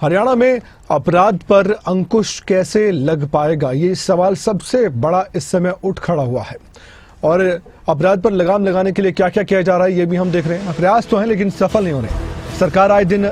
हरियाणा में अपराध पर अंकुश कैसे लग पाएगा, ये सवाल सबसे बड़ा इस समय उठ खड़ा हुआ है। और अपराध पर लगाम लगाने के लिए क्या क्या किया जा रहा है ये भी हम देख रहे हैं। प्रयास तो हैं लेकिन सफल नहीं हो रहे। सरकार आए दिन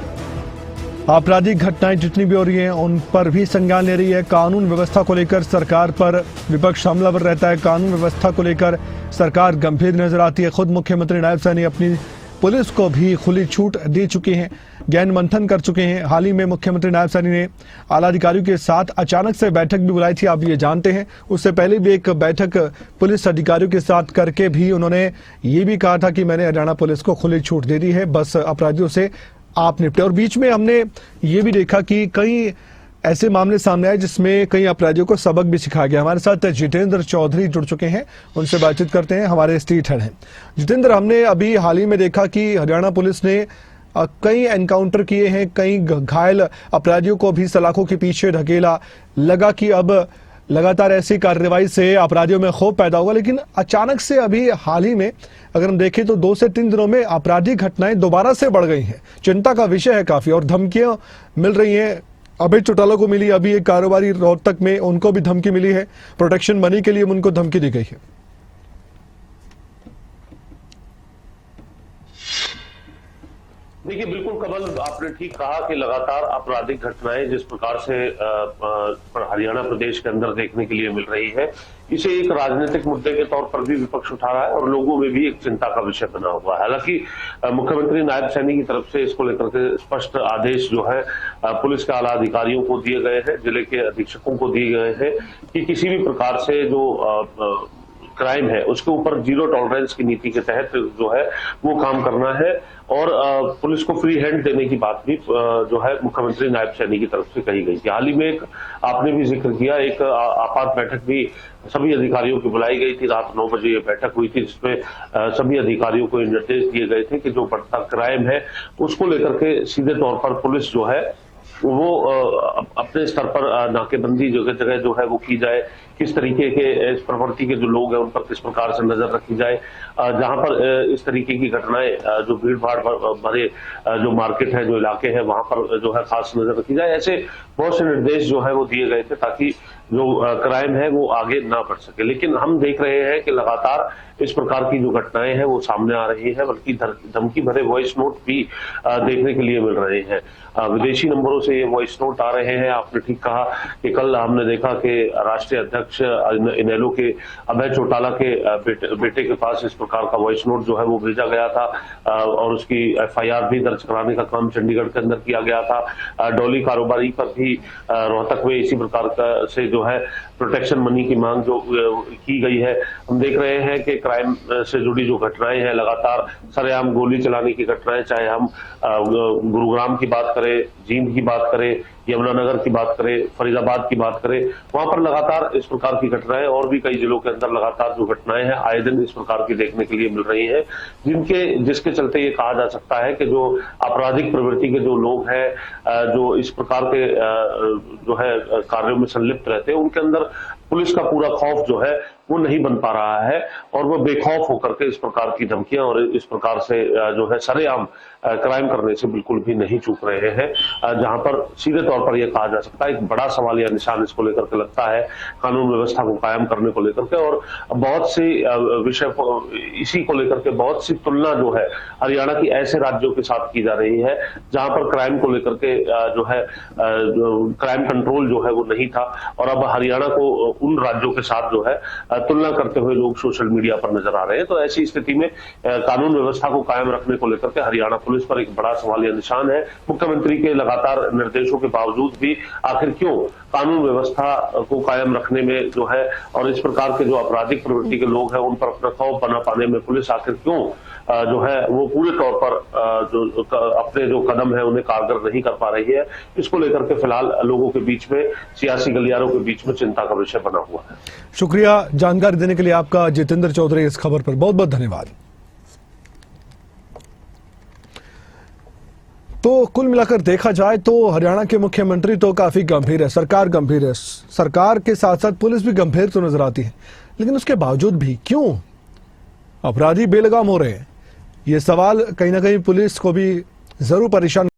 आपराधिक घटनाएं जितनी भी हो रही हैं उन पर भी संज्ञान ले रही है। कानून व्यवस्था को लेकर सरकार पर विपक्ष हमलावर रहता है। कानून व्यवस्था को लेकर सरकार गंभीर नजर आती है। खुद मुख्यमंत्री नायब सैनी अपनी पुलिस को भी खुली छूट दे चुके हैं, ज्ञान मंथन कर चुके हैं। हाल ही में मुख्यमंत्री नायब सैनी ने आला अधिकारियों के साथ अचानक से बैठक भी बुलाई थी, आप ये जानते हैं। उससे पहले भी एक बैठक पुलिस अधिकारियों के साथ करके भी उन्होंने ये भी कहा था कि मैंने हरियाणा पुलिस को खुली छूट दे दी है, बस अपराधियों से आप निपटे। और बीच में हमने ये भी देखा कि कई ऐसे मामले सामने आए जिसमें कई अपराधियों को सबक भी सिखाया गया। हमारे साथ जितेंद्र चौधरी जुड़ चुके हैं, उनसे बातचीत करते हैं। हमारे स्ट्रीट हेड हैं जितेंद्र। हमने अभी हाल ही में देखा कि हरियाणा पुलिस ने कई एनकाउंटर किए हैं, कई घायल अपराधियों को भी सलाखों के पीछे ढकेला। लगा कि अब लगातार ऐसी कार्रवाई से अपराधियों में खौफ पैदा होगा, लेकिन अचानक से अभी हाल ही में अगर हम देखें तो 2 से 3 दिनों में आपराधिक घटनाएं दोबारा से बढ़ गई हैं। चिंता का विषय है काफी, और धमकियां मिल रही हैं। अभय चौटाला को मिली, अभी एक कारोबारी रोहतक में, उनको भी धमकी मिली है। प्रोटेक्शन मनी के लिए उनको धमकी दी गई है। देखिए, बिल्कुल कमल, आपने ठीक कहा कि लगातार आपराधिक घटनाएं जिस प्रकार से हरियाणा प्रदेश के अंदर देखने के लिए मिल रही है, इसे एक राजनीतिक मुद्दे के तौर पर भी विपक्ष उठा रहा है और लोगों में भी एक चिंता का विषय बना हुआ है। हालांकि मुख्यमंत्री नायब सैनी की तरफ से इसको लेकर के स्पष्ट आदेश जो है पुलिस के आला अधिकारियों को दिए गए हैं, जिले के अधीक्षकों को दिए गए हैं कि किसी भी प्रकार से जो क्राइम है उसके ऊपर 0 टॉलरेंस की नीति के तहत जो है वो काम करना है। और पुलिस को फ्री हैंड देने की बात भी जो है मुख्यमंत्री नायब सैनी की तरफ से कही गई थी। हाल ही में एक आपने भी जिक्र किया, एक आपात बैठक भी सभी अधिकारियों की बुलाई गई थी। रात 9 बजे ये बैठक हुई थी, जिसमें सभी अधिकारियों को निर्देश दिए गए थे कि जो बढ़ता क्राइम है उसको लेकर के सीधे तौर पर पुलिस जो है वो अपने स्तर पर नाकेबंदी जगह जगह जो है वो की जाए। किस तरीके के इस प्रवृत्ति के जो लोग हैं उन पर किस प्रकार से नजर रखी जाए। जहां पर इस तरीके की घटनाएं, जो भीड़ भाड़ भरे जो मार्केट है, जो इलाके हैं, वहां पर जो है खास नजर रखी जाए। ऐसे बहुत से निर्देश जो है वो दिए गए थे ताकि जो क्राइम है वो आगे ना बढ़ सके। लेकिन हम देख रहे हैं कि लगातार इस प्रकार की जो घटनाएं हैं वो सामने आ रही है, बल्कि धमकी भरे वॉइस नोट भी देखने के लिए मिल रहे हैं। विदेशी नंबरों से ये वॉइस नोट आ रहे हैं। आपने ठीक कहा कि कल हमने देखा कि राष्ट्रीय अध्यक्ष इनेलो के अभय चौटाला के बेटे के पास इस प्रकार का वॉइस नोट जो है वो भेजा गया था और उसकी FIR भी दर्ज कराने का काम चंडीगढ़ के अंदर किया गया था। डॉली कारोबारी पर भी रोहतक में इसी प्रकार से जो है प्रोटेक्शन मनी की मांग जो की गई है। हम देख रहे हैं कि क्राइम से जुड़ी जो घटनाएं हैं, लगातार सरेआम गोली चलाने की घटनाएं, चाहे हम गुरुग्राम की बात करें, जींद की बात करें, यमुनानगर की बात करें, फरीदाबाद की बात करें, वहां पर लगातार इस प्रकार की घटनाएं, और भी कई जिलों के अंदर लगातार जो घटनाएं हैं आए दिन इस प्रकार की देखने के लिए मिल रही हैं, जिसके चलते ये कहा जा सकता है कि जो आपराधिक प्रवृत्ति के जो लोग हैं, जो इस प्रकार के जो है कार्यों में संलिप्त रहते हैं, उनके अंदर पुलिस का पूरा खौफ जो है वो नहीं बन पा रहा है और वो बेखौफ होकर के इस प्रकार की धमकियां और इस प्रकार से जो है सरेआम क्राइम करने से बिल्कुल भी नहीं चूक रहे हैं। जहां पर सीधे तौर पर यह कहा जा सकता है एक बड़ा सवाल या निशान इसको लेकर के लगता है कानून व्यवस्था को कायम करने को लेकर के। और बहुत सी विषय इसी को लेकर के बहुत सी तुलना जो है हरियाणा की ऐसे राज्यों के साथ की जा रही है जहां पर क्राइम को लेकर के जो है क्राइम कंट्रोल जो है वो नहीं था, और अब हरियाणा को उन राज्यों के साथ जो है तुलना करते हुए लोग सोशल मीडिया पर नजर आ रहे हैं। तो ऐसी स्थिति में कानून व्यवस्था को कायम रखने को लेकर के हरियाणा पुलिस पर एक बड़ा सवाल या निशान है। मुख्यमंत्री के लगातार निर्देशों के बावजूद भी आखिर क्यों कानून व्यवस्था को कायम रखने में जो है और इस प्रकार के जो आपराधिक प्रवृत्ति के लोग हैं उन पर अपना खौफ बना पाने में पुलिस आखिर क्यों जो है वो पूरे तौर पर जो अपने जो कदम है उन्हें कारगर नहीं कर पा रही है, इसको लेकर के फिलहाल लोगों के बीच में, सियासी गलियारों के बीच में चिंता का विषय बना हुआ है। शुक्रिया जानकारी देने के लिए आपका जितेंद्र चौधरी। इस खबर पर बहुत बहुत धन्यवाद। तो कुल मिलाकर देखा जाए तो हरियाणा के मुख्यमंत्री तो काफी गंभीर है, सरकार गंभीर है, सरकार के साथ साथ पुलिस भी गंभीर तो नजर आती है, लेकिन उसके बावजूद भी क्यों अपराधी बेलगाम हो रहे हैं, ये सवाल कहीं ना कहीं पुलिस को भी जरूर परेशान